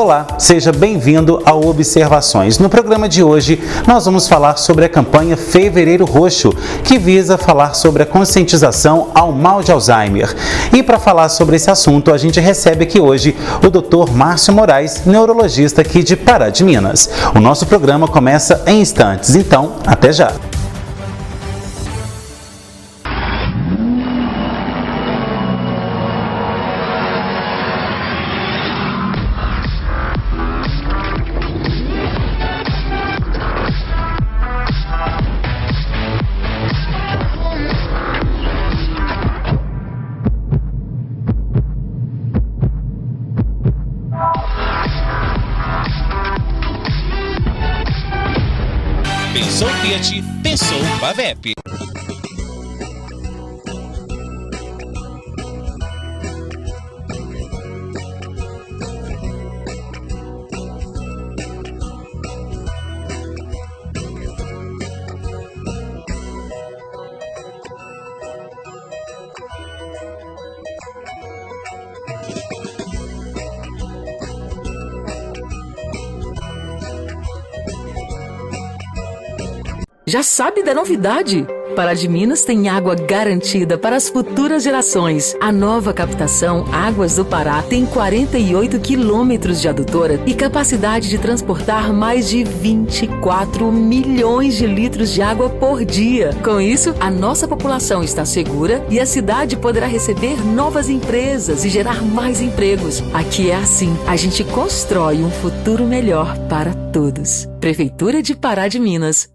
Olá, seja bem-vindo ao Observações. No programa de hoje, nós vamos falar sobre a campanha Fevereiro Roxo, que visa falar sobre a conscientização ao mal de Alzheimer. E para falar sobre esse assunto, a gente recebe aqui hoje o Dr. Márcio Moraes, neurologista aqui de Pará de Minas. O nosso programa começa em instantes, então, até já! Pensou Fiat, pensou Bavep. Já sabe da novidade? Pará de Minas tem água garantida para as futuras gerações. A nova captação Águas do Pará tem 48 quilômetros de adutora e capacidade de transportar mais de 24 milhões de litros de água por dia. Com isso, a nossa população está segura e a cidade poderá receber novas empresas e gerar mais empregos. Aqui é assim, a gente constrói um futuro melhor para todos. Prefeitura de Pará de Minas.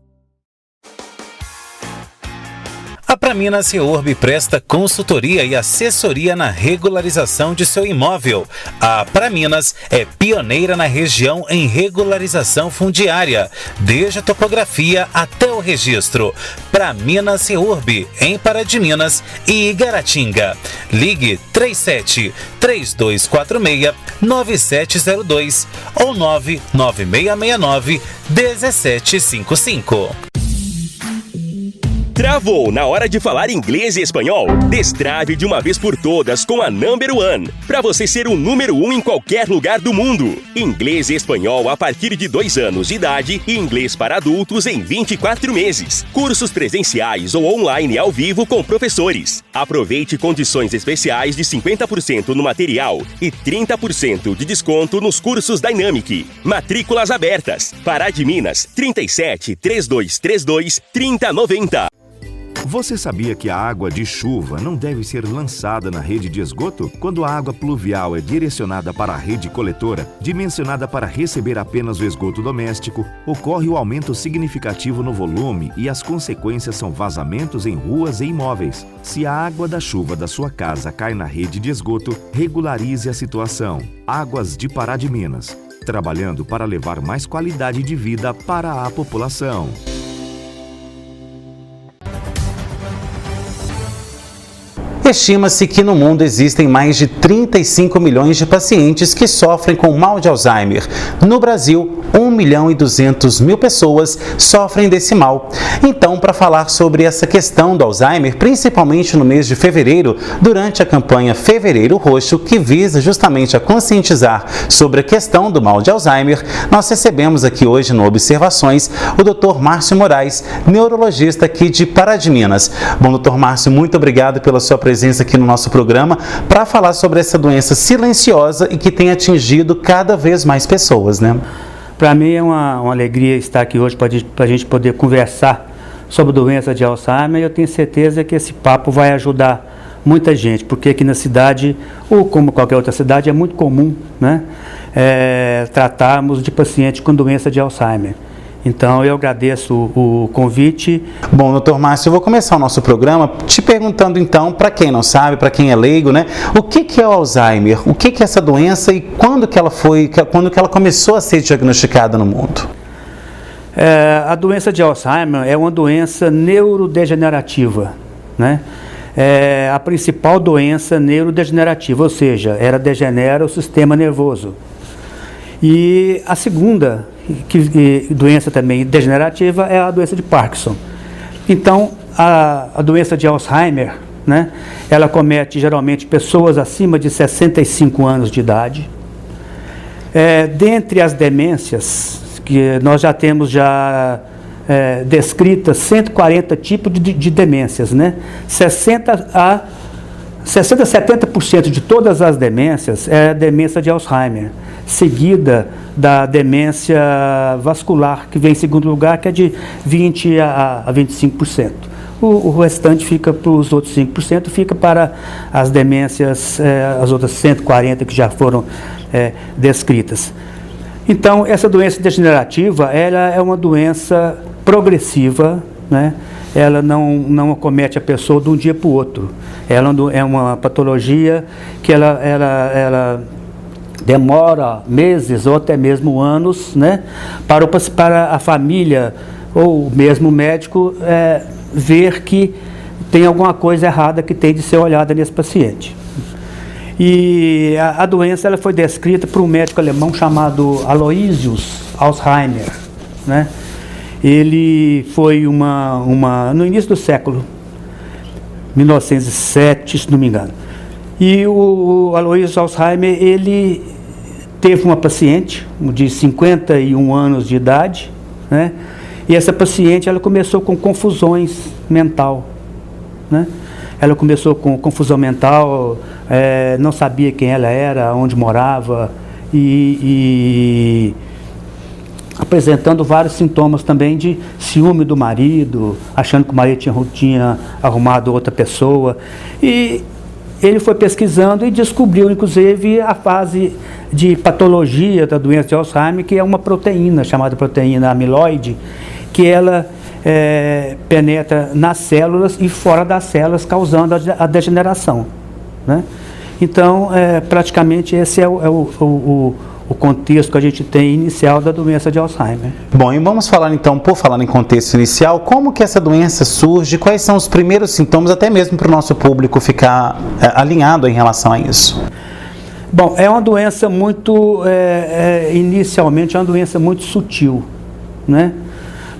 A Praminas Reurb presta consultoria e assessoria na regularização de seu imóvel. A Praminas é pioneira na região em regularização fundiária, desde a topografia até o registro. Praminas Reurb, em Pará de Minas e Igaratinga. Ligue 37 3246 9702 ou 99669 1755. Travou na hora de falar inglês e espanhol? Destrave de uma vez por todas com a Number One, para você ser o número 1 em qualquer lugar do mundo. Inglês e espanhol a partir de 2 anos de idade e inglês para adultos em 24 meses. Cursos presenciais ou online ao vivo com professores. Aproveite condições especiais de 50% no material e 30% de desconto nos cursos Dynamic. Matrículas abertas. Pará de Minas, 37 3232 3090. Você sabia que a água de chuva não deve ser lançada na rede de esgoto? Quando a água pluvial é direcionada para a rede coletora, dimensionada para receber apenas o esgoto doméstico, ocorre o aumento significativo no volume e as consequências são vazamentos em ruas e imóveis. Se a água da chuva da sua casa cai na rede de esgoto, regularize a situação. Águas de Pará de Minas, trabalhando para levar mais qualidade de vida para a população. Estima-se que no mundo existem mais de 35 milhões de pacientes que sofrem com mal de Alzheimer. No Brasil, 1.200.000 pessoas sofrem desse mal. Então, para falar sobre essa questão do Alzheimer, principalmente no mês de fevereiro, durante a campanha Fevereiro Roxo, que visa justamente a conscientizar sobre a questão do mal de Alzheimer, nós recebemos aqui hoje no Observações o Dr. Márcio Moraes, neurologista aqui de Pará de Minas. Bom, Dr. Márcio, muito obrigado pela sua presença aqui no nosso programa para falar sobre essa doença silenciosa e que tem atingido cada vez mais pessoas, né? Para mim é uma alegria estar aqui hoje para a gente poder conversar sobre a doença de Alzheimer e eu tenho certeza que esse papo vai ajudar muita gente, porque aqui na cidade, ou como qualquer outra cidade, é muito comum, né, tratarmos de pacientes com doença de Alzheimer. Então, eu agradeço o convite. Bom, doutor Márcio, eu vou começar o nosso programa te perguntando, então, para quem não sabe, para quem é leigo, né, o que é o Alzheimer? O que é essa doença e quando que ela começou a ser diagnosticada no mundo? A doença de Alzheimer é uma doença neurodegenerativa, né? É a principal doença neurodegenerativa, ou seja, ela degenera o sistema nervoso. E a segunda doença também degenerativa é a doença de Parkinson. Então, a doença de Alzheimer, né, ela comete geralmente pessoas acima de 65 anos de idade. Dentre as demências, que nós já temos descritas 140 tipos de demências, né? 70% de todas as demências é a demência de Alzheimer, seguida da demência vascular, que vem em segundo lugar, que é de 20% a 25%. O restante fica para os outros 5%, fica para as demências, as outras 140 que já foram descritas. Então, essa doença degenerativa, ela é uma doença progressiva, né? Ela não acomete a pessoa de um dia para o outro. Ela é uma patologia que ela demora meses ou até mesmo anos, né? Para a família ou mesmo o médico ver que tem alguma coisa errada que tem de ser olhada nesse paciente. E a doença ela foi descrita por um médico alemão chamado Aloysius Alzheimer, né? Ele foi no início do século, 1907, se não me engano. E o Aloysius Alzheimer, ele teve uma paciente de 51 anos de idade, né? E essa paciente, ela começou com confusões mental, né? Ela começou com confusão mental, não sabia quem ela era, onde morava, e apresentando vários sintomas também de ciúme do marido, achando que o marido tinha arrumado outra pessoa. E ele foi pesquisando e descobriu, inclusive, a fase de patologia da doença de Alzheimer, que é uma proteína, chamada proteína amiloide, que ela penetra nas células e fora das células, causando a degeneração, né? Então, praticamente esse é o contexto que a gente tem inicial da doença de Alzheimer. Bom, e vamos falar então, por falar em contexto inicial, como que essa doença surge, quais são os primeiros sintomas, até mesmo para o nosso público ficar alinhado em relação a isso? Bom, é uma doença inicialmente é uma doença muito sutil, né?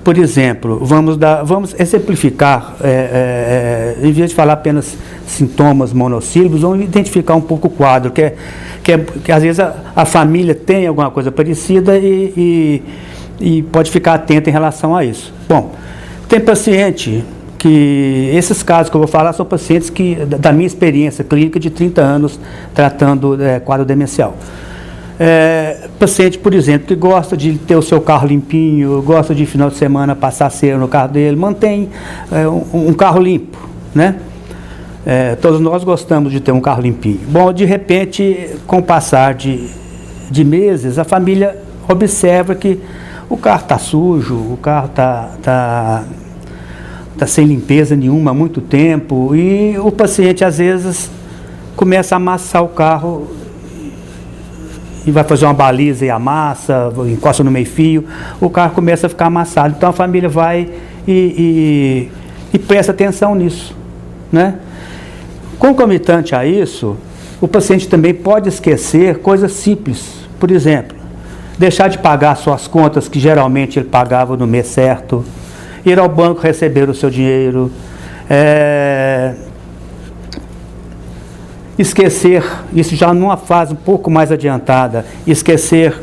Por exemplo, vamos exemplificar, em vez de falar apenas sintomas monossílabos, vamos identificar um pouco o quadro, que às vezes a família tem alguma coisa parecida e pode ficar atento em relação a isso. Bom, tem paciente que, esses casos que eu vou falar são pacientes que, da minha experiência clínica de 30 anos tratando quadro demencial. Paciente, por exemplo, que gosta de ter o seu carro limpinho, gosta de final de semana passar cera no carro dele, mantém um carro limpo, né? Todos nós gostamos de ter um carro limpinho. Bom, de repente, com o passar de meses, a família observa que o carro está sujo, o carro está sem limpeza nenhuma há muito tempo, e o paciente, às vezes, começa a amassar o carro e vai fazer uma baliza e amassa, encosta no meio-fio, o carro começa a ficar amassado. Então a família vai e presta atenção nisso, né? Concomitante a isso, o paciente também pode esquecer coisas simples. Por exemplo, deixar de pagar suas contas que geralmente ele pagava no mês certo, ir ao banco receber o seu dinheiro, esquecer, isso já numa fase um pouco mais adiantada, esquecer,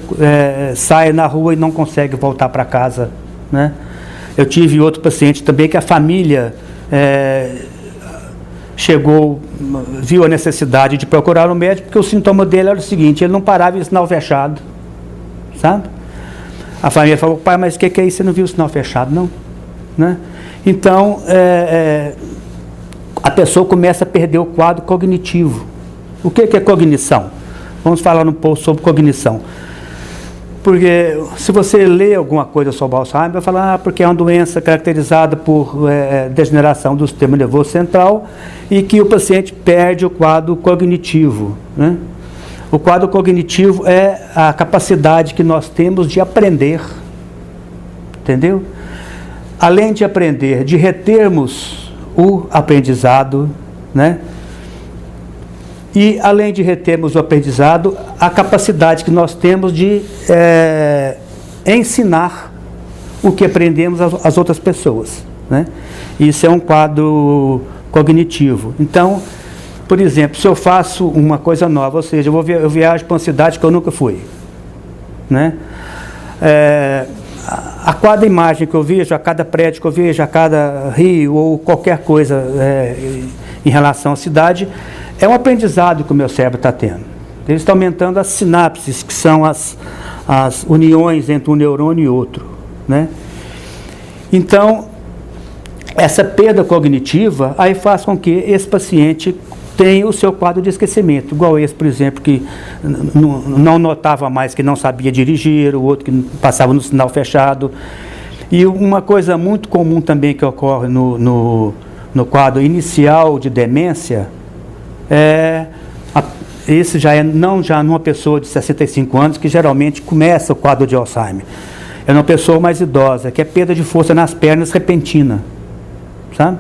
sai na rua e não consegue voltar para casa, né? Eu tive outro paciente também que a família viu a necessidade de procurar um médico, porque o sintoma dele era o seguinte: ele não parava em sinal fechado, sabe? A família falou: pai, mas o que é isso? Você não viu o sinal fechado, não? Né? Então, a pessoa começa a perder o quadro cognitivo. O que é cognição? Vamos falar um pouco sobre cognição. Porque se você lê alguma coisa sobre Alzheimer, vai falar porque é uma doença caracterizada por degeneração do sistema nervoso central e que o paciente perde o quadro cognitivo, né? O quadro cognitivo é a capacidade que nós temos de aprender, entendeu? Além de aprender, de retermos o aprendizado, né? E além de retermos o aprendizado, a capacidade que nós temos de ensinar o que aprendemos às outras pessoas, né? Isso é um quadro cognitivo. Então, por exemplo, se eu faço uma coisa nova, ou seja, eu viajo para uma cidade que eu nunca fui, né? A cada imagem que eu vejo, a cada prédio que eu vejo, a cada rio ou qualquer coisa em relação à cidade, é um aprendizado que o meu cérebro está tendo. Ele está aumentando as sinapses, que são as uniões entre um neurônio e outro, né? Então, essa perda cognitiva aí faz com que esse paciente tenha o seu quadro de esquecimento, igual esse, por exemplo, que não notava mais, que não sabia dirigir, o outro que passava no sinal fechado. E uma coisa muito comum também que ocorre no quadro inicial de demência, esse já numa pessoa de 65 anos, que geralmente começa o quadro de Alzheimer. É uma pessoa mais idosa, que é perda de força nas pernas repentina, sabe?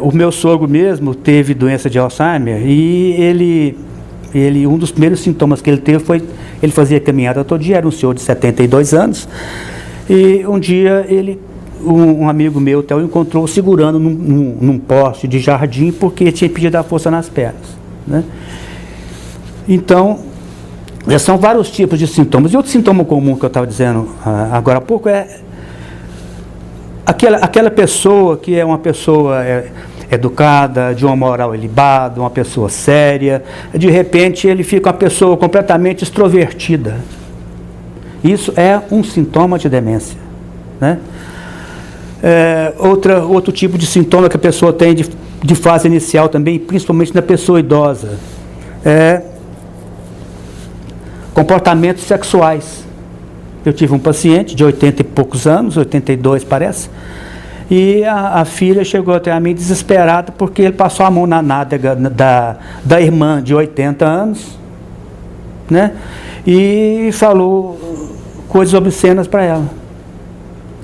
O meu sogro mesmo teve doença de Alzheimer e um dos primeiros sintomas que ele teve foi, ele fazia caminhada todo dia, era um senhor de 72 anos, e um dia um amigo meu o encontrou segurando num poste de jardim porque tinha perdido a força nas pernas, né? Então, são vários tipos de sintomas. E outro sintoma comum que eu estava dizendo agora há pouco é aquela pessoa que é uma pessoa educada, de uma moral ilibada, uma pessoa séria, de repente ele fica uma pessoa completamente extrovertida. Isso é um sintoma de demência, né? Outro tipo de sintoma que a pessoa tem de fase inicial também, principalmente na pessoa idosa, comportamentos sexuais. Eu tive um paciente de 80 e poucos anos, 82 parece, e a filha chegou até a mim desesperada porque ele passou a mão na nádega da irmã de 80 anos, né? E falou coisas obscenas para ela.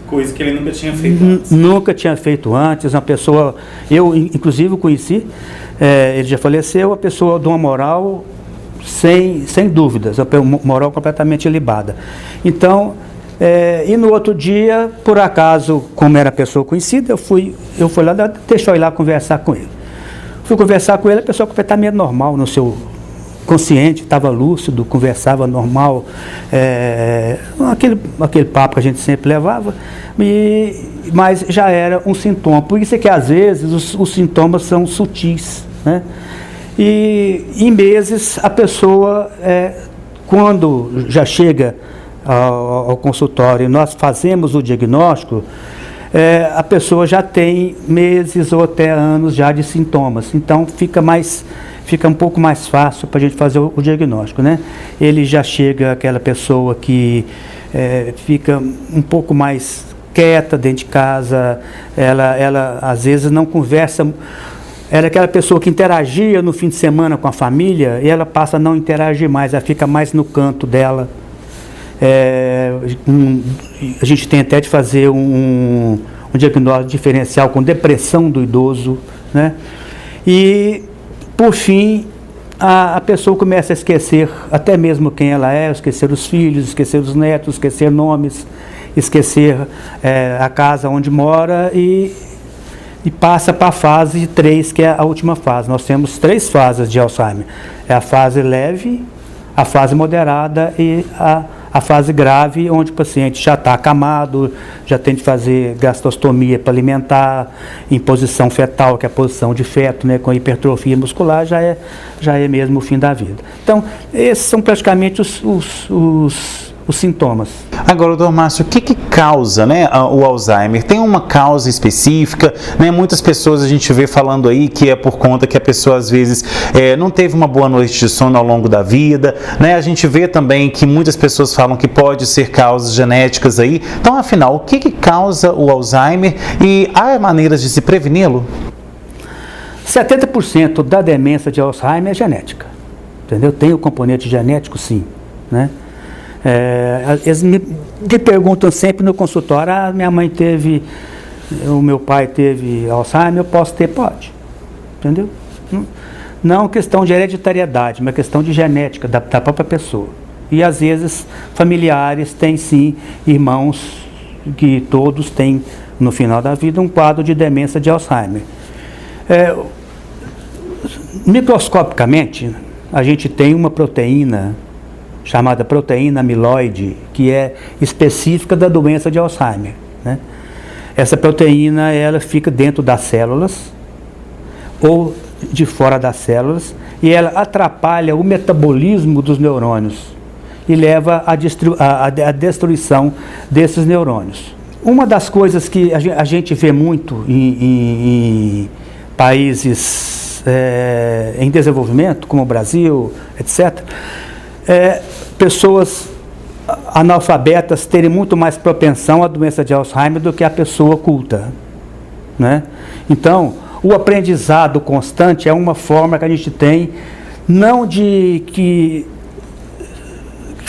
Coisa que ele nunca tinha feito antes. Nunca tinha feito antes. Uma pessoa, eu inclusive o conheci, ele já faleceu, uma pessoa de uma moral sem dúvidas, a moral completamente ilibada. Então, e no outro dia, por acaso, como era pessoa conhecida, eu fui lá, deixou eu ir lá conversar com ele. Fui conversar com ele, a pessoa completamente normal, no seu consciente, estava lúcido, conversava normal, aquele papo que a gente sempre levava, mas já era um sintoma. Por isso é que às vezes os sintomas são sutis, né? E em meses a pessoa, quando já chega ao consultório e nós fazemos o diagnóstico, a pessoa já tem meses ou até anos já de sintomas. Então fica um pouco mais fácil para a gente fazer o diagnóstico, né? Ele já chega aquela pessoa que fica um pouco mais quieta dentro de casa, ela às vezes não conversa. Era aquela pessoa que interagia no fim de semana com a família e ela passa a não interagir mais, ela fica mais no canto dela. A gente tem até de fazer um diagnóstico diferencial com depressão do idoso, né? E, por fim, a pessoa começa a esquecer até mesmo quem ela é, esquecer os filhos, esquecer os netos, esquecer nomes, esquecer a casa onde mora e passa para a fase 3, que é a última fase. Nós temos 3 fases de Alzheimer. É a fase leve, a fase moderada e a fase grave, onde o paciente já está acamado, já tem de fazer gastrostomia para alimentar, em posição fetal, que é a posição de feto, né, com hipertrofia muscular, já é mesmo o fim da vida. Então, esses são praticamente os sintomas. Agora, doutor Márcio, o que causa, né, o Alzheimer? Tem uma causa específica, né? Muitas pessoas a gente vê falando aí que é por conta que a pessoa às vezes não teve uma boa noite de sono ao longo da vida, né? A gente vê também que muitas pessoas falam que pode ser causas genéticas aí. Então, afinal, o que causa o Alzheimer e há maneiras de se preveni-lo? 70% da demência de Alzheimer é genética, entendeu? Tem o componente genético, sim, né? Eles me perguntam sempre no consultório: minha mãe teve, o meu pai teve Alzheimer, eu posso ter? Pode, entendeu? Não questão de hereditariedade, mas questão de genética da própria pessoa. E às vezes familiares têm sim irmãos que todos têm no final da vida um quadro de demência de Alzheimer. Microscopicamente, a gente tem uma proteína chamada proteína amiloide, que é específica da doença de Alzheimer, né? Essa proteína, ela fica dentro das células ou de fora das células e ela atrapalha o metabolismo dos neurônios e leva à destruição desses neurônios. Uma das coisas que a gente vê muito em países em desenvolvimento, como o Brasil, etc., é pessoas analfabetas terem muito mais propensão à doença de Alzheimer do que a pessoa culta, né? Então, o aprendizado constante é uma forma que a gente tem, não de que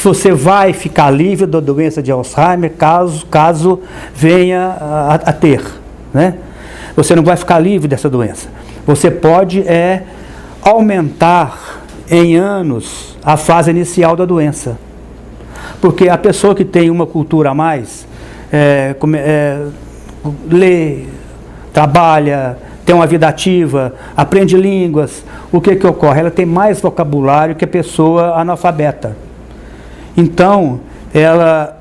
você vai ficar livre da doença de Alzheimer caso venha a ter, né? Você não vai ficar livre dessa doença. Você pode aumentar em anos a fase inicial da doença. Porque a pessoa que tem uma cultura a mais, lê, trabalha, tem uma vida ativa, aprende línguas, o que ocorre? Ela tem mais vocabulário que a pessoa analfabeta. Então, ela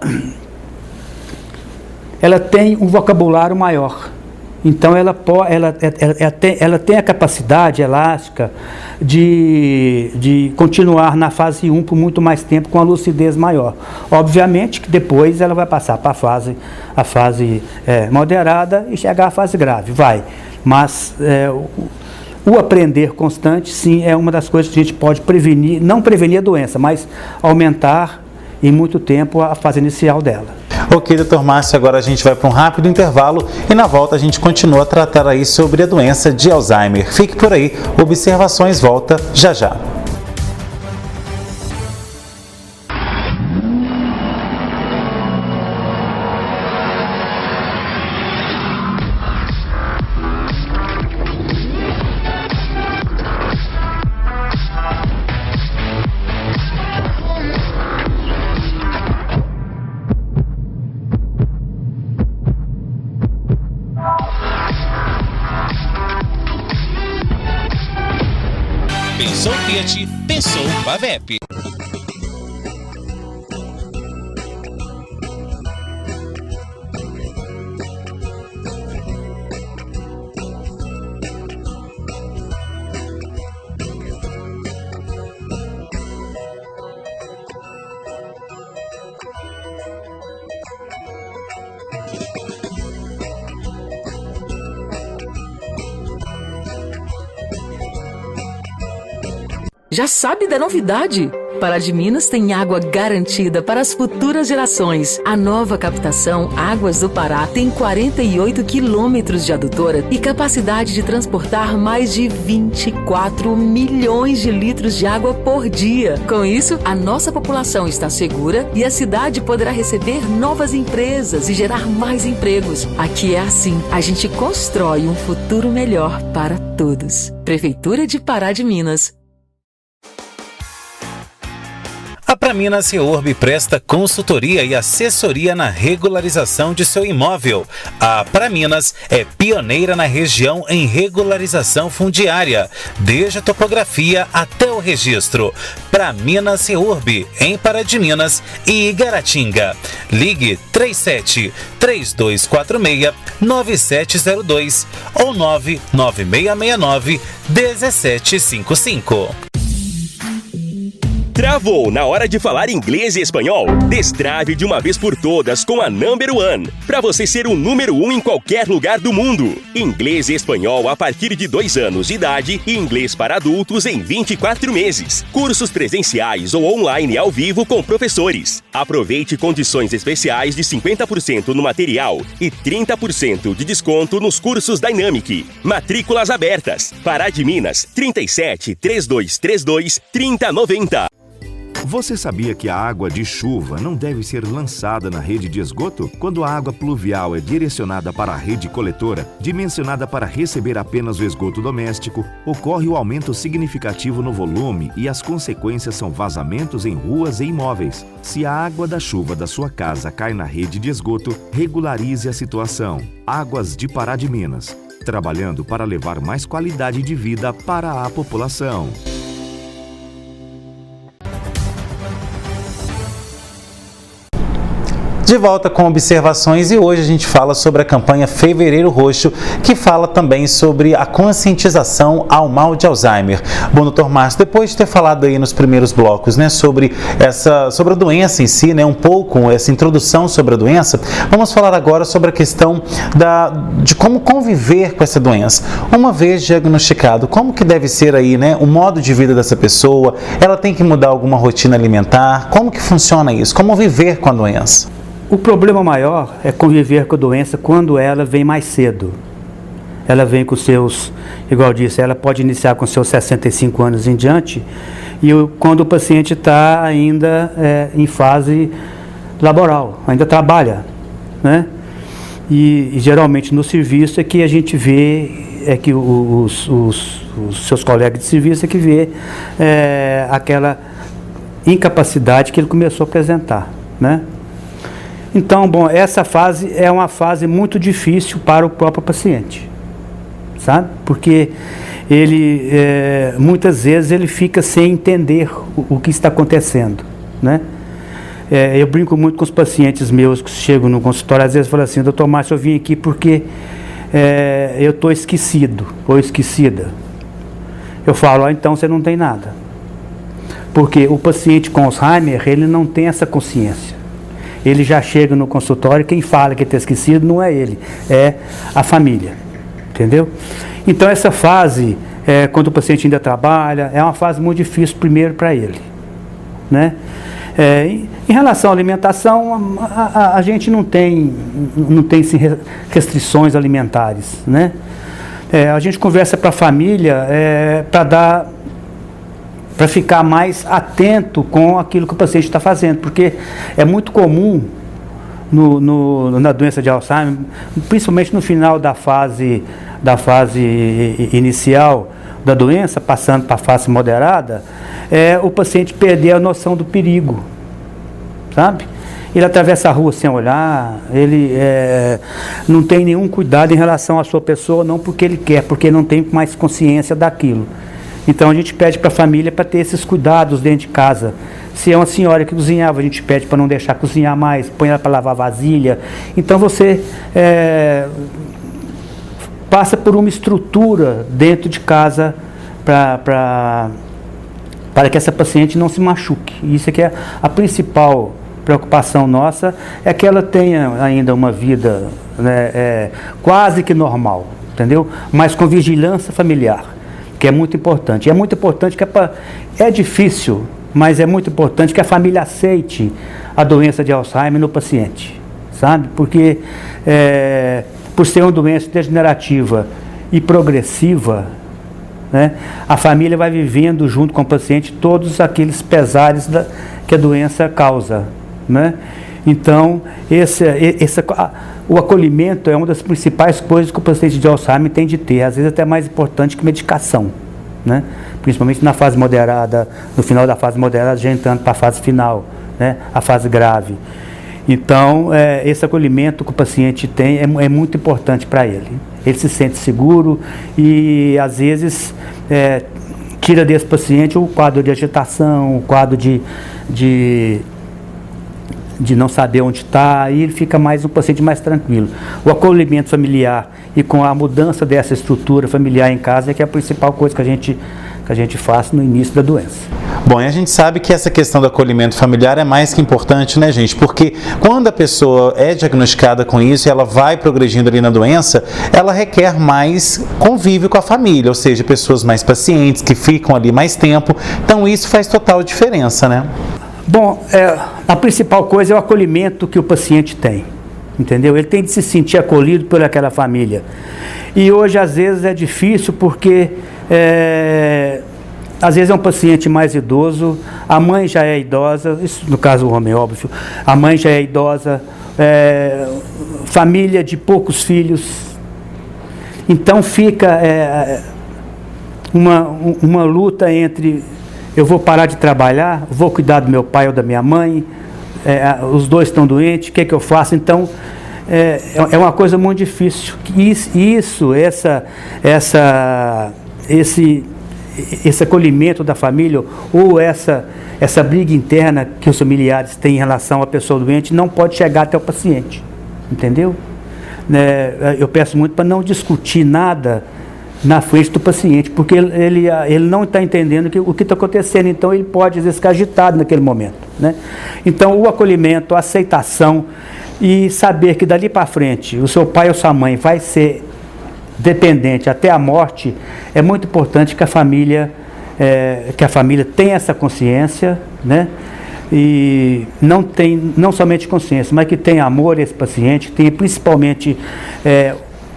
tem um vocabulário maior. Então, ela tem a capacidade elástica de continuar na fase 1 por muito mais tempo com a lucidez maior. Obviamente que depois ela vai passar para a fase moderada e chegar à fase grave, vai. Mas o aprender constante, sim, é uma das coisas que a gente pode prevenir, não prevenir a doença, mas aumentar em muito tempo a fase inicial dela. Ok, Dr. Márcio, agora a gente vai para um rápido intervalo e na volta a gente continua a tratar aí sobre a doença de Alzheimer. Fique por aí, Observações volta já já. Pensou Fiat, pensou Pavep. Já sabe da novidade? Pará de Minas tem água garantida para as futuras gerações. A nova captação Águas do Pará tem 48 quilômetros de adutora e capacidade de transportar mais de 24 milhões de litros de água por dia. Com isso, a nossa população está segura e a cidade poderá receber novas empresas e gerar mais empregos. Aqui é assim, a gente constrói um futuro melhor para todos. Prefeitura de Pará de Minas. A Praminas Reurb presta consultoria e assessoria na regularização de seu imóvel. A Praminas é pioneira na região em regularização fundiária, desde a topografia até o registro. Praminas Reurb, em Pará de Minas e Igaratinga. Ligue 37 3246 9702 ou 99669 1755. Travou na hora de falar inglês e espanhol? Destrave de uma vez por todas com a Number One, para você ser o número 1 em qualquer lugar do mundo. Inglês e espanhol a partir de 2 anos de idade e inglês para adultos em 24 meses. Cursos presenciais ou online ao vivo com professores. Aproveite condições especiais de 50% no material e 30% de desconto nos cursos Dynamic. Matrículas abertas. Pará de Minas, 37 3232 3090. Você sabia que a água de chuva não deve ser lançada na rede de esgoto? Quando a água pluvial é direcionada para a rede coletora, dimensionada para receber apenas o esgoto doméstico, ocorre o aumento significativo no volume e as consequências são vazamentos em ruas e imóveis. Se a água da chuva da sua casa cai na rede de esgoto, regularize a situação. Águas de Pará de Minas, trabalhando para levar mais qualidade de vida para a população. De volta com observações, e hoje a gente fala sobre a campanha Fevereiro Roxo, que fala também sobre a conscientização ao mal de Alzheimer. Bom, doutor Márcio, depois de ter falado aí nos primeiros blocos, né, sobre a doença em si, né, um pouco essa introdução sobre a doença, vamos falar agora sobre a questão de como conviver com essa doença. Uma vez diagnosticado, como que deve ser aí, né, o modo de vida dessa pessoa? Ela tem que mudar alguma rotina alimentar? Como que funciona isso? Como viver com a doença? O problema maior é conviver com a doença quando ela vem mais cedo. Ela vem com seus, igual eu disse, ela pode iniciar com seus 65 anos em diante, e quando o paciente está ainda em fase laboral, ainda trabalha, né? E geralmente no serviço é que a gente vê, é que os seus colegas de serviço é que vê aquela incapacidade que ele começou a apresentar, né? Então, bom, essa fase é uma fase muito difícil para o próprio paciente, sabe? Porque ele, muitas vezes, ele fica sem entender o que está acontecendo, né? Eu brinco muito com os pacientes meus que chegam no consultório, às vezes falam assim: doutor Márcio, eu vim aqui porque eu estou esquecido ou esquecida. Eu falo: então você não tem nada. Porque o paciente com Alzheimer, ele não tem essa consciência. Ele já chega no consultório, quem fala que está esquecido não é ele, é a família, entendeu? Então essa fase, quando o paciente ainda trabalha, é uma fase muito difícil primeiro para ele, né? Em relação à alimentação, a gente não tem restrições alimentares, né? A gente conversa para a família para ficar mais atento com aquilo que o paciente está fazendo, porque é muito comum na doença de Alzheimer, principalmente no final da fase inicial da doença, passando para a fase moderada, o paciente perder a noção do perigo, sabe? Ele atravessa a rua sem olhar, ele não tem nenhum cuidado em relação à sua pessoa, não porque ele quer, porque não tem mais consciência daquilo. Então a gente pede para a família para ter esses cuidados dentro de casa. Se é uma senhora que cozinhava, a gente pede para não deixar cozinhar mais, põe ela para lavar vasilha. Então você passa por uma estrutura dentro de casa para que essa paciente não se machuque. Isso é que é a principal preocupação nossa, é que ela tenha ainda uma vida, né, quase que normal, entendeu? Mas com vigilância familiar, que é muito importante. É muito importante que é difícil, mas é muito importante que a família aceite a doença de Alzheimer no paciente, sabe? Porque por ser uma doença degenerativa e progressiva, né, a família vai vivendo junto com o paciente todos aqueles pesares que a doença causa, né? Então, o acolhimento é uma das principais coisas que o paciente de Alzheimer tem de ter, às vezes até mais importante que medicação, né? Principalmente na fase moderada, no final da fase moderada, já entrando para a fase final, né? A fase grave. Então, esse acolhimento que o paciente tem é muito importante para ele. Ele se sente seguro e, às vezes, tira desse paciente o quadro de agitação, o quadro de não saber onde está, e ele fica um paciente mais tranquilo. O acolhimento familiar e com a mudança dessa estrutura familiar em casa é que é a principal coisa que a gente faz no início da doença. Bom, e a gente sabe que essa questão do acolhimento familiar é mais que importante, né, gente? Porque quando a pessoa é diagnosticada com isso e ela vai progredindo ali na doença, ela requer mais convívio com a família, ou seja, pessoas mais pacientes, que ficam ali mais tempo. Então isso faz total diferença, né? Bom, a principal coisa é o acolhimento que o paciente tem, entendeu? Ele tem de se sentir acolhido por aquela família. E hoje, às vezes, é difícil porque, às vezes, é um paciente mais idoso, a mãe já é idosa, isso no caso o homem, óbvio, a mãe já é idosa, família de poucos filhos. Então, fica uma luta entre: eu vou parar de trabalhar, vou cuidar do meu pai ou da minha mãe, os dois estão doentes, o que é que eu faço? Então, é uma coisa esse acolhimento da família ou essa briga interna que os familiares têm em relação à pessoa doente não pode chegar até o paciente, entendeu? Eu peço muito para não discutir nada na frente do paciente, porque ele não está entendendo o que está acontecendo, então ele pode às vezes ficar agitado naquele momento, né? Então o acolhimento, a aceitação e saber que dali para frente o seu pai ou sua mãe vai ser dependente até a morte, é muito importante que a família tenha essa consciência, né? E não somente consciência, mas que tenha amor a esse paciente, que tenha principalmente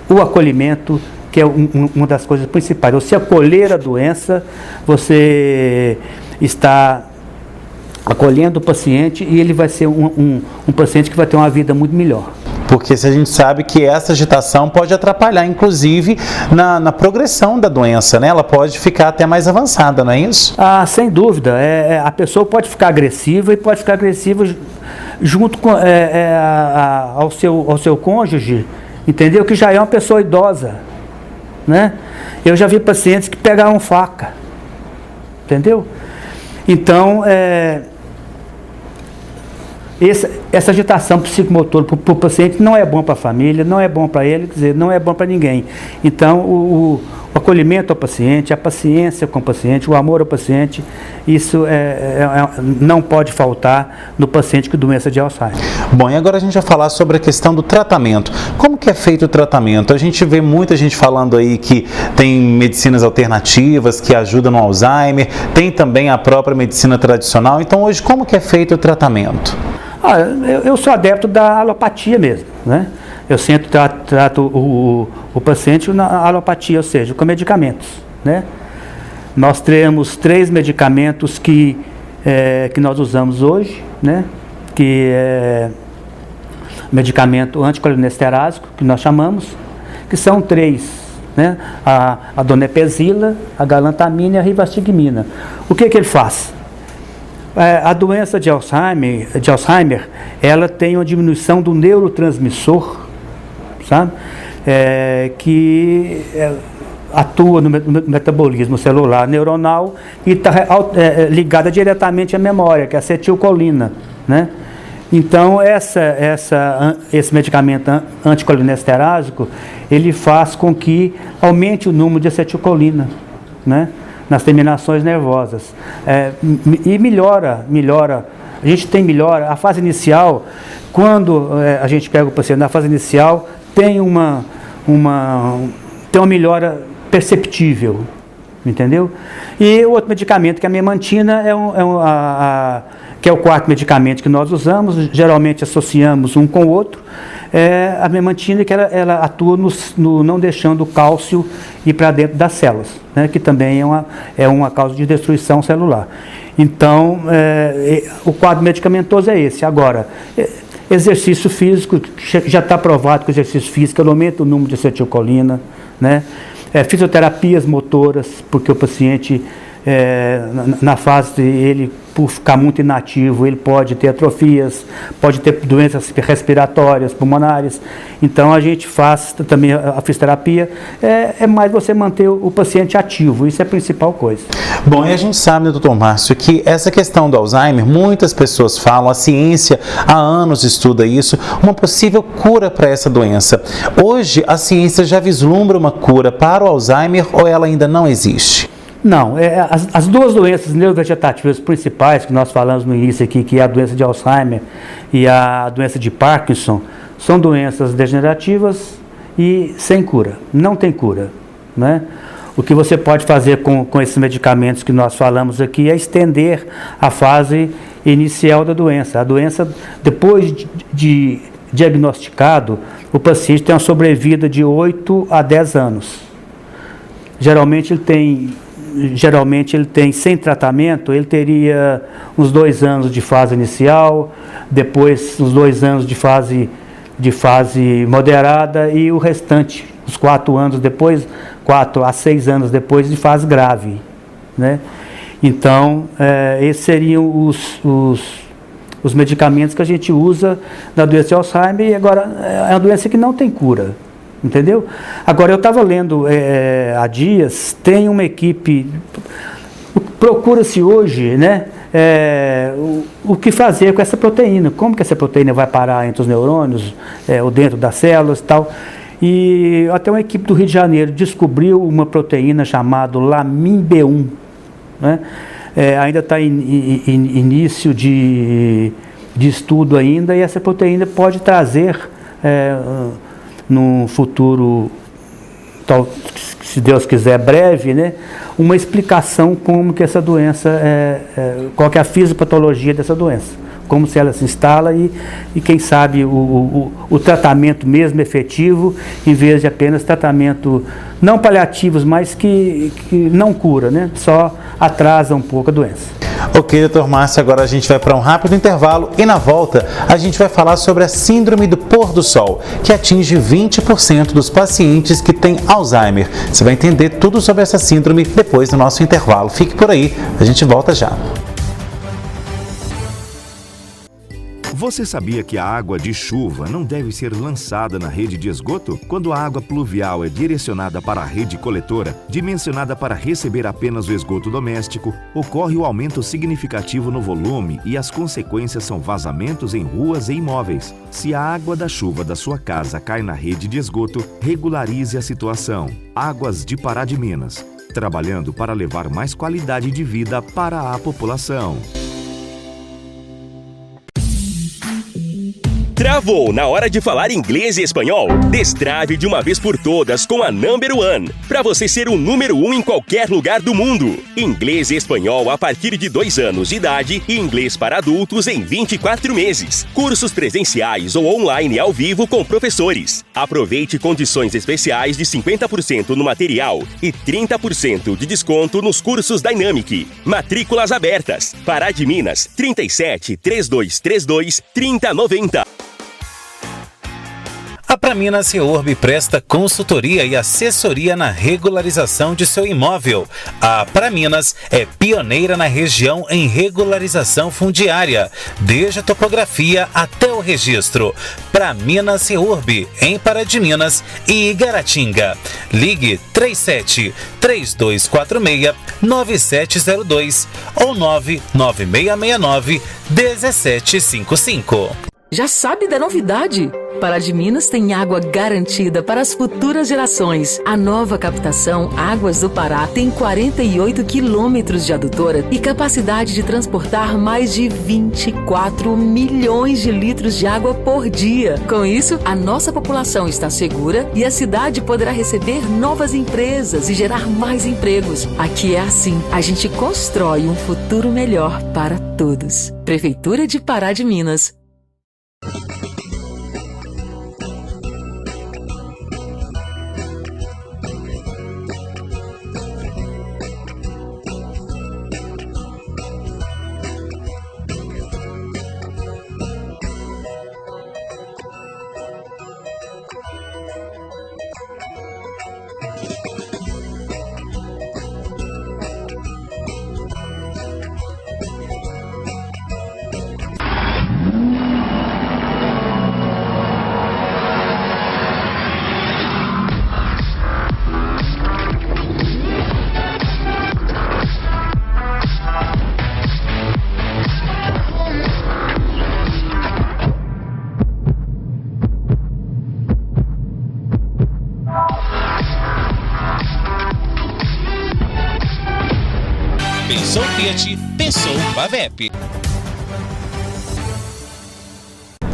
o acolhimento, que é uma das coisas principais. Você acolher a doença, você está acolhendo o paciente e ele vai ser um paciente que vai ter uma vida muito melhor. Porque se a gente sabe que essa agitação pode atrapalhar, inclusive, na progressão da doença, né? Ela pode ficar até mais avançada, não é isso? Ah, sem dúvida. A pessoa pode ficar agressiva e pode ficar agressiva junto com, ao seu cônjuge, entendeu? Que já é uma pessoa idosa, né? Eu já vi pacientes que pegaram faca, entendeu? Então, essa agitação psicomotora para o paciente não é bom para a família, não é bom para ele, quer dizer, não é bom para ninguém. Então, o acolhimento ao paciente, a paciência com o paciente, o amor ao paciente, isso não pode faltar no paciente com doença de Alzheimer. Bom, e agora a gente vai falar sobre a questão do tratamento. Como que é feito o tratamento? A gente vê muita gente falando aí que tem medicinas alternativas que ajudam no Alzheimer, tem também a própria medicina tradicional. Então, hoje, como que é feito o tratamento? Eu sou adepto da alopatia mesmo, né? Eu sempre trato o paciente na alopatia, ou seja, com medicamentos, né? Nós temos 3 medicamentos que nós usamos hoje, né? Que é medicamento anticolinesterásico, que nós chamamos, que são 3, né? A donepezila, a galantamina e a rivastigmina. O que ele faz? A doença de Alzheimer, ela tem uma diminuição do neurotransmissor, sabe? Que atua no metabolismo celular neuronal e está ligada diretamente à memória, que é a acetilcolina, né? Então, esse medicamento anticolinesterásico, ele faz com que aumente o número de acetilcolina, né? Nas terminações nervosas, e melhora, a gente tem melhora, a fase inicial, quando a gente pega o paciente na fase inicial, tem uma melhora perceptível, entendeu? E o outro medicamento, que é a memantina, que é o 4º medicamento que nós usamos, geralmente associamos um com o outro. A memantina, que ela atua não deixando o cálcio ir para dentro das células, né, que também é uma causa de destruição celular. Então, o quadro medicamentoso é esse. Agora, exercício físico, já está provado que o exercício físico aumenta o número de acetilcolina, né? Fisioterapias motoras, porque o paciente, na fase ele, por ficar muito inativo, ele pode ter atrofias, pode ter doenças respiratórias, pulmonares. Então a gente faz também a fisioterapia, é mais você manter o paciente ativo, isso é a principal coisa. Bom, e a gente sabe, doutor Márcio, que essa questão do Alzheimer, muitas pessoas falam, a ciência há anos estuda isso, uma possível cura para essa doença. Hoje a ciência já vislumbra uma cura para o Alzheimer ou ela ainda não existe? Não, as 2 doenças neurovegetativas principais que nós falamos no início aqui, que é a doença de Alzheimer e a doença de Parkinson, são doenças degenerativas e sem cura, não tem cura, né? O que você pode fazer com esses medicamentos que nós falamos aqui é estender a fase inicial da doença. A doença, depois de diagnosticado, o paciente tem uma sobrevida de 8 a 10 anos. Geralmente ele tem, sem tratamento, ele teria uns 2 anos de fase inicial, depois uns 2 anos de fase moderada e o restante, os 4 anos depois, 4 a 6 anos depois, de fase grave, né? Então, esses seriam os medicamentos que a gente usa na doença de Alzheimer, e agora é uma doença que não tem cura, entendeu? Agora, eu estava lendo há dias, tem uma equipe, procura-se hoje, né, o que fazer com essa proteína, como que essa proteína vai parar entre os neurônios, ou dentro das células e tal. E até uma equipe do Rio de Janeiro descobriu uma proteína chamada Lamin B1, né? Ainda está em início de estudo ainda, e essa proteína pode trazer, no futuro, se Deus quiser, breve, né, uma explicação como que essa doença, qual que é a fisiopatologia dessa doença, como se ela se instala e quem sabe o tratamento mesmo efetivo, em vez de apenas tratamento não paliativos, mas que não cura, né, só atrasa um pouco a doença. Ok, doutor Márcio, agora a gente vai para um rápido intervalo e na volta a gente vai falar sobre a síndrome do pôr do sol, que atinge 20% dos pacientes que têm Alzheimer. Você vai entender tudo sobre essa síndrome depois do nosso intervalo. Fique por aí, a gente volta já. Você sabia que a água de chuva não deve ser lançada na rede de esgoto? Quando a água pluvial é direcionada para a rede coletora, dimensionada para receber apenas o esgoto doméstico, ocorre o aumento significativo no volume e as consequências são vazamentos em ruas e imóveis. Se a água da chuva da sua casa cai na rede de esgoto, regularize a situação. Águas de Pará de Minas, trabalhando para levar mais qualidade de vida para a população. Travou na hora de falar inglês e espanhol? Destrave de uma vez por todas com a Number One, para você ser o número 1 em qualquer lugar do mundo. Inglês e espanhol a partir de 2 anos de idade e inglês para adultos em 24 meses. Cursos presenciais ou online ao vivo com professores. Aproveite condições especiais de 50% no material e 30% de desconto nos cursos Dynamic. Matrículas abertas. Pará de Minas, 37 3232 3090. A Praminas Reurb presta consultoria e assessoria na regularização de seu imóvel. A Praminas é pioneira na região em regularização fundiária, desde a topografia até o registro. Praminas Reurb, em Pará de Minas e Igaratinga. Ligue 37 3246 9702 ou 99669 1755. Já sabe da novidade? Pará de Minas tem água garantida para as futuras gerações. A nova captação Águas do Pará tem 48 quilômetros de adutora e capacidade de transportar mais de 24 milhões de litros de água por dia. Com isso, a nossa população está segura e a cidade poderá receber novas empresas e gerar mais empregos. Aqui é assim, a gente constrói um futuro melhor para todos. Prefeitura de Pará de Minas. Pensou Fiat, pensou Pavep.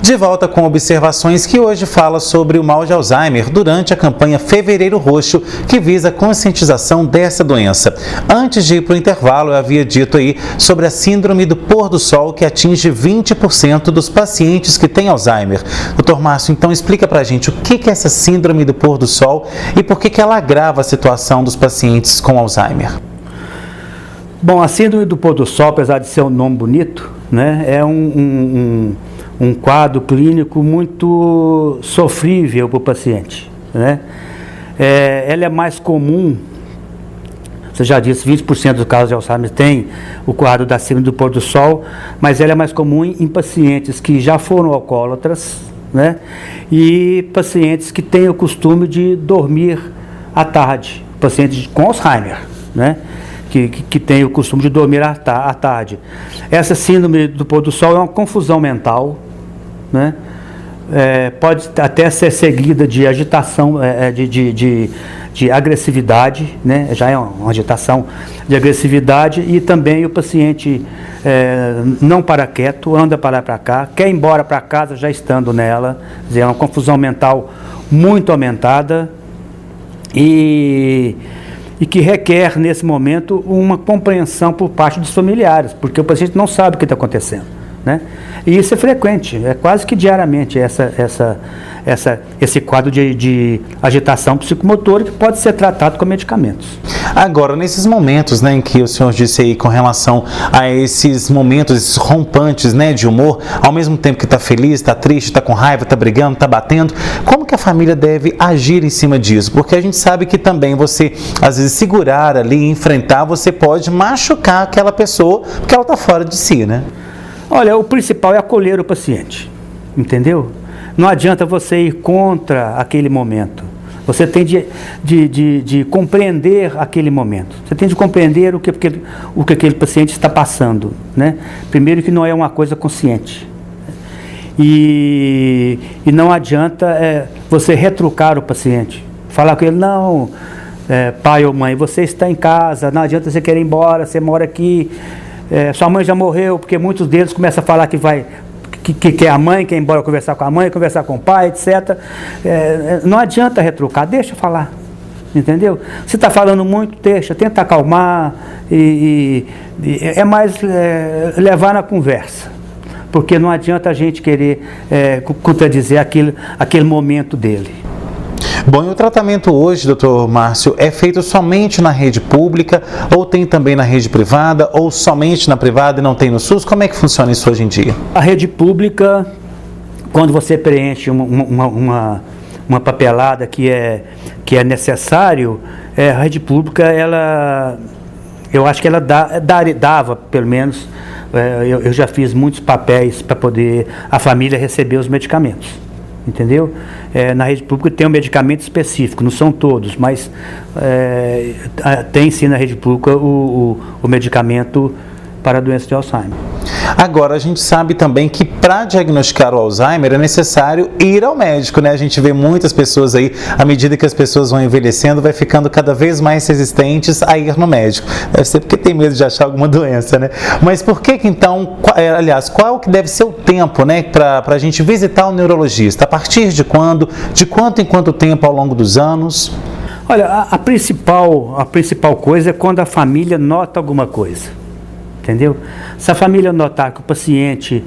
De volta com observações que hoje fala sobre o mal de Alzheimer durante a campanha Fevereiro Roxo, que visa a conscientização dessa doença. Antes de ir para o intervalo, eu havia dito aí sobre a síndrome do pôr do sol, que atinge 20% dos pacientes que têm Alzheimer. Doutor Márcio, então explica pra gente o que é essa síndrome do pôr do sol e por que ela agrava a situação dos pacientes com Alzheimer. Bom, a síndrome do pôr do sol, apesar de ser um nome bonito, né, é um quadro clínico muito sofrível para o paciente, né? Ela é mais comum, você já disse, 20% dos casos de Alzheimer tem o quadro da síndrome do pôr do sol, mas ela é mais comum em pacientes que já foram alcoólatras, né? E pacientes que têm o costume de dormir à tarde, pacientes com Alzheimer, né? Que tem o costume de dormir à tarde. Essa síndrome do pôr do sol é uma confusão mental, né? Pode até ser seguida de agitação, de agressividade, né? Já é uma agitação de agressividade, e também o paciente não para quieto, anda para lá para cá, quer ir embora para casa já estando nela. Quer dizer, é uma confusão mental muito aumentada e que requer, nesse momento, uma compreensão por parte dos familiares, porque o paciente não sabe o que está acontecendo, né? E isso é frequente, é quase que diariamente esse quadro de agitação psicomotora, que pode ser tratado com medicamentos. Agora, nesses momentos, né, em que o senhor disse aí com relação a esses momentos, esses rompantes, né, de humor, ao mesmo tempo que está feliz, está triste, está com raiva, está brigando, está batendo, como que a família deve agir em cima disso? Porque a gente sabe que também você, às vezes, segurar ali, enfrentar, você pode machucar aquela pessoa, porque ela está fora de si, né? Olha, o principal é acolher o paciente, entendeu? Não adianta você ir contra aquele momento. Você tem de compreender aquele momento. Você tem de compreender o que aquele paciente está passando, né? Primeiro, que não é uma coisa consciente. E não adianta você retrucar o paciente. Falar com ele, não, pai ou mãe, você está em casa, não adianta você querer ir embora, você mora aqui, sua mãe já morreu, porque muitos deles começam a falar que vai... Que é a mãe, quer ir embora conversar com a mãe, conversar com o pai, etc. Não adianta retrucar, deixa falar, entendeu? Se está falando muito, deixa, tenta acalmar, é mais levar na conversa, porque não adianta a gente querer contradizer aquele momento dele. Bom, e o tratamento hoje, doutor Márcio, é feito somente na rede pública, ou tem também na rede privada, ou somente na privada e não tem no SUS? Como é que funciona isso hoje em dia? A rede pública, quando você preenche uma papelada que é necessário, a rede pública, eu acho que ela dava, pelo menos, eu já fiz muitos papéis para poder a família receber os medicamentos. Entendeu? Na rede pública tem um medicamento específico, não são todos, mas tem sim na rede pública o medicamento para a doença de Alzheimer. Agora, a gente sabe também que para diagnosticar o Alzheimer é necessário ir ao médico, né? A gente vê muitas pessoas aí, à medida que as pessoas vão envelhecendo, vai ficando cada vez mais resistentes a ir no médico. Deve ser porque tem medo de achar alguma doença, né? Mas por que então, aliás, qual que deve ser o tempo, né, para a gente visitar o neurologista? A partir de quando? De quanto em quanto tempo ao longo dos anos? Olha, a principal coisa é quando a família nota alguma coisa. Entendeu? Se a família notar que o paciente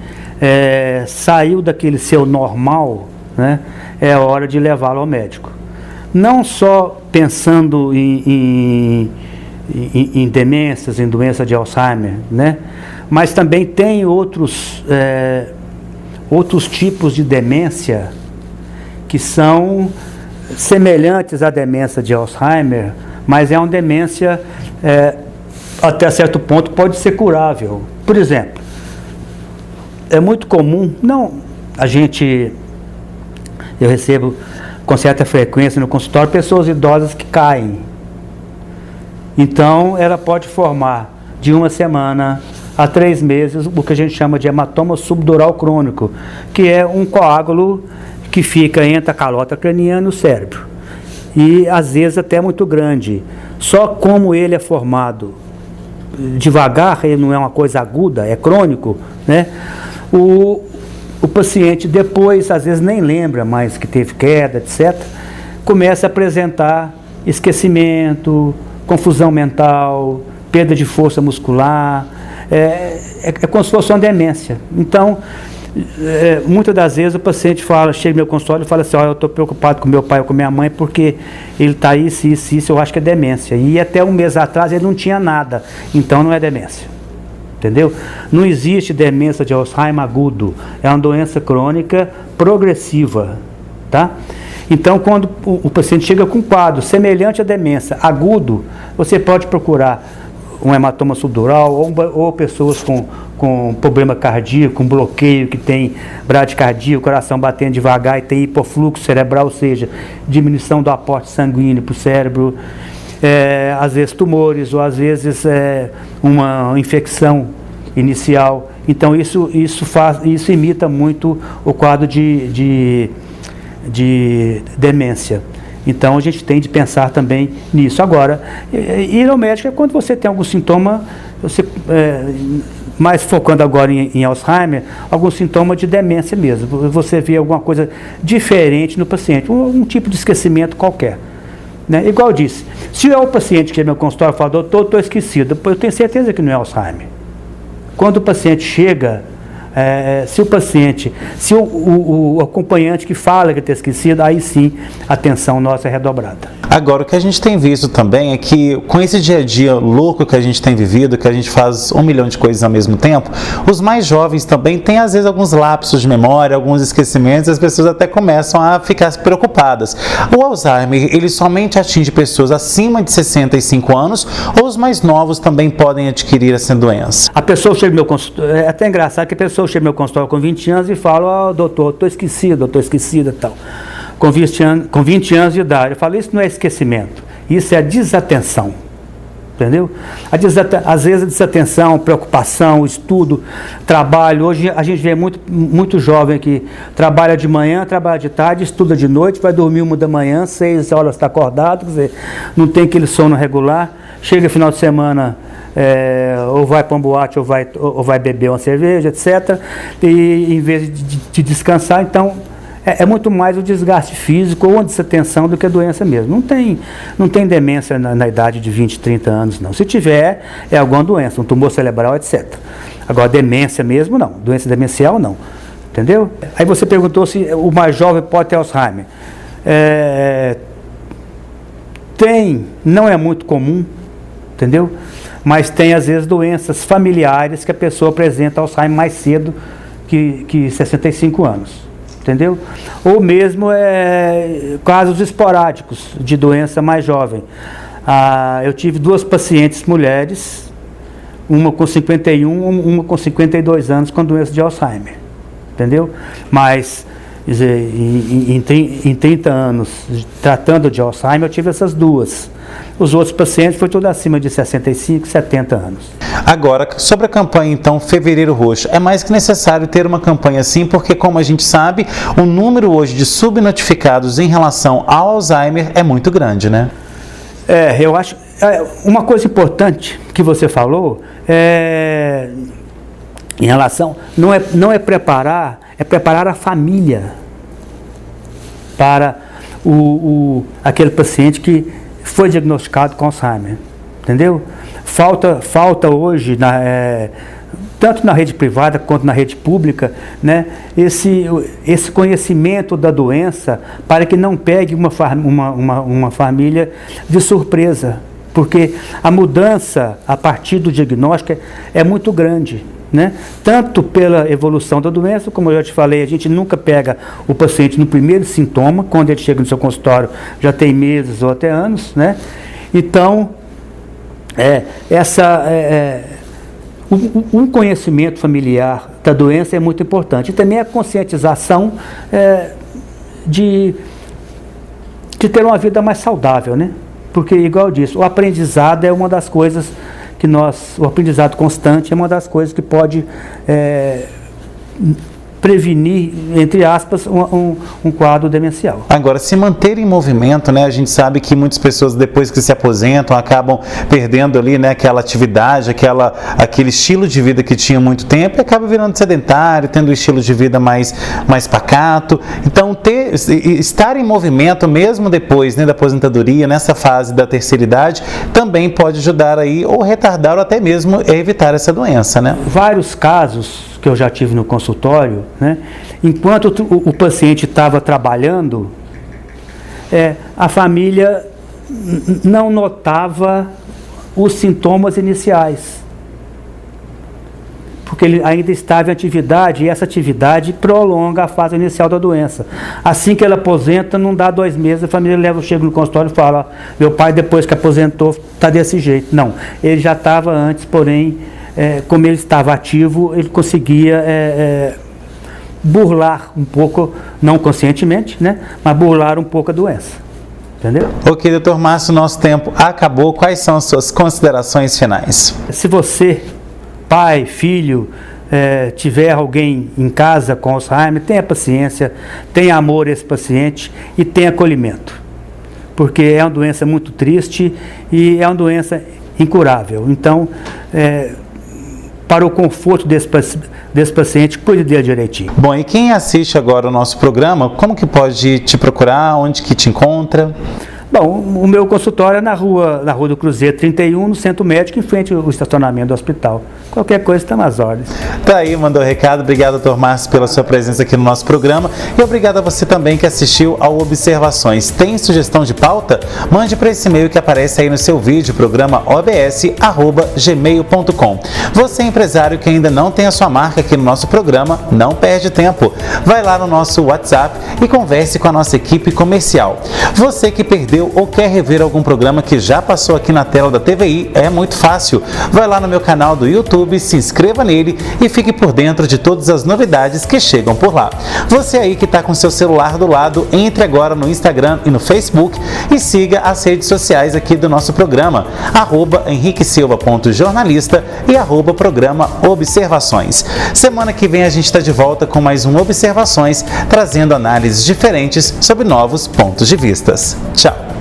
saiu daquele seu normal, né, é hora de levá-lo ao médico. Não só pensando em demências, em doença de Alzheimer, né, mas também tem outros tipos de demência que são semelhantes à demência de Alzheimer, mas é uma demência... até certo ponto pode ser curável. Por exemplo, é muito comum, eu recebo com certa frequência no consultório pessoas idosas que caem. Então, ela pode formar de 1 semana a 3 meses o que a gente chama de hematoma subdural crônico, que é um coágulo que fica entre a calota craniana e o cérebro. E às vezes até muito grande. Só como ele é formado devagar, ele não é uma coisa aguda, é crônico, né? O paciente depois, às vezes nem lembra mais que teve queda, etc., começa a apresentar esquecimento, confusão mental, perda de força muscular, é como se fosse uma demência. Então, muitas das vezes o paciente chega no meu consultório e fala assim, eu estou preocupado com meu pai ou com minha mãe porque ele está isso, eu acho que é demência. E até 1 mês atrás ele não tinha nada, então não é demência. Entendeu? Não existe demência de Alzheimer agudo, é uma doença crônica progressiva, tá? Então, quando o paciente chega com um quadro semelhante à demência agudo, você pode procurar um hematoma subdural ou pessoas com com problema cardíaco, com bloqueio, que tem bradicardia, o coração batendo devagar e tem hipofluxo cerebral, ou seja, diminuição do aporte sanguíneo para o cérebro, às vezes tumores ou às vezes uma infecção inicial. Então isso imita muito o quadro de demência. Então a gente tem de pensar também nisso. Agora, ir ao médico é quando você tem algum sintoma, mais focando agora em Alzheimer, algum sintoma de demência mesmo. Você vê alguma coisa diferente no paciente, um tipo de esquecimento qualquer. Né? Igual eu disse, se é o paciente que é meu consultório e fala, doutor, estou esquecido, eu tenho certeza que não é Alzheimer. Quando o paciente chega, se o acompanhante que fala que está esquecido, aí sim a atenção nossa é redobrada. Agora, o que a gente tem visto também é que, com esse dia a dia louco que a gente tem vivido, que a gente faz 1 milhão de coisas ao mesmo tempo, os mais jovens também têm, às vezes, alguns lapsos de memória, alguns esquecimentos, as pessoas até começam a ficar preocupadas. O Alzheimer, ele somente atinge pessoas acima de 65 anos, ou os mais novos também podem adquirir essa doença? A pessoa chega no meu consultório, é até engraçado que a pessoa chega no meu consultório com 20 anos e fala, doutor, estou esquecida e tal. Com 20 anos de idade. Eu falo, isso não é esquecimento, isso é desatenção, entendeu? Às vezes a desatenção, preocupação, estudo, trabalho. Hoje a gente vê muito jovem que trabalha de manhã, trabalha de tarde, estuda de noite, vai dormir 1 da manhã, 6 horas está acordado, quer dizer, não tem aquele sono regular, chega final de semana, ou vai para um boate ou vai beber uma cerveja, etc. E em vez de descansar, então é muito mais o desgaste físico ou a desatenção do que a doença mesmo. Não tem demência na idade de 20, 30 anos, não. Se tiver, é alguma doença, um tumor cerebral, etc. Agora, demência mesmo, não. Doença demencial, não. Entendeu? Aí você perguntou se o mais jovem pode ter Alzheimer. Não é muito comum, entendeu? Mas tem, às vezes, doenças familiares que a pessoa apresenta Alzheimer mais cedo que 65 anos. Entendeu? Ou mesmo casos esporádicos de doença mais jovem. Eu tive 2 pacientes mulheres, uma com 51, uma com 52 anos com doença de Alzheimer. Entendeu? Mas, quer dizer, em 30 anos tratando de Alzheimer, eu tive essas 2. Os outros pacientes foi tudo acima de 65, 70 anos. Agora, sobre a campanha, então, Fevereiro Roxo, é mais que necessário ter uma campanha assim, porque, como a gente sabe, o número hoje de subnotificados em relação ao Alzheimer é muito grande, né? Eu acho... uma coisa importante que você falou em relação... Não é preparar, é preparar a família para aquele paciente que foi diagnosticado com Alzheimer, entendeu? Falta hoje, tanto na rede privada quanto na rede pública, né, esse conhecimento da doença para que não pegue uma família de surpresa, porque a mudança a partir do diagnóstico é muito grande. Né? Tanto pela evolução da doença, como eu já te falei, a gente nunca pega o paciente no primeiro sintoma, quando ele chega no seu consultório já tem meses ou até anos, né? Então, um conhecimento familiar da doença é muito importante, e também a conscientização de ter uma vida mais saudável, né? Porque, igual eu disse, o aprendizado é uma das coisas o aprendizado constante é uma das coisas que pode prevenir, entre aspas, um quadro demencial. Agora, se manter em movimento, né, a gente sabe que muitas pessoas, depois que se aposentam, acabam perdendo ali, né, aquela atividade, aquele estilo de vida que tinha muito tempo, e acaba virando sedentário, tendo um estilo de vida mais pacato. Então, estar em movimento, mesmo depois, né, da aposentadoria, nessa fase da terceira idade, também pode ajudar aí, ou retardar, ou até mesmo evitar essa doença, né? Vários casos que eu já tive no consultório, né? Enquanto o paciente estava trabalhando, a família não notava os sintomas iniciais, porque ele ainda estava em atividade, e essa atividade prolonga a fase inicial da doença. Assim que ele aposenta, não dá 2 meses, a família chega no consultório e fala, meu pai depois que aposentou está desse jeito. Não, ele já estava antes, porém como ele estava ativo, ele conseguia burlar um pouco, não conscientemente, né, mas burlar um pouco a doença. Entendeu? Ok, doutor Márcio, nosso tempo acabou. Quais são as suas considerações finais? Se você, pai, filho, tiver alguém em casa com Alzheimer, tenha paciência, tenha amor a esse paciente e tenha acolhimento. Porque é uma doença muito triste e é uma doença incurável. Então, para o conforto desse paciente, cuide dele direitinho. Bom, e quem assiste agora o nosso programa, como que pode te procurar? Onde que te encontra? Bom, o meu consultório é na rua do Cruzeiro 31, no Centro Médico, em frente ao estacionamento do hospital. Qualquer coisa está nas ordens. Tá aí, mandou o recado. Obrigado, doutor Márcio, pela sua presença aqui no nosso programa. E obrigado a você também que assistiu ao Observações. Tem sugestão de pauta? Mande para esse e-mail que aparece aí no seu vídeo, programa obs@gmail.com. Você, empresário que ainda não tem a sua marca aqui no nosso programa, não perde tempo. Vai lá no nosso WhatsApp e converse com a nossa equipe comercial. Você que perdeu ou quer rever algum programa que já passou aqui na tela da TVI, é muito fácil. Vai lá no meu canal do YouTube, se inscreva nele e fique por dentro de todas as novidades que chegam por lá. Você aí que está com seu celular do lado, entre agora no Instagram e no Facebook e siga as redes sociais aqui do nosso programa, @henriquesilva.jornalista e @programa Observações. Semana que vem a gente está de volta com mais um Observações, trazendo análises diferentes sobre novos pontos de vistas. Tchau!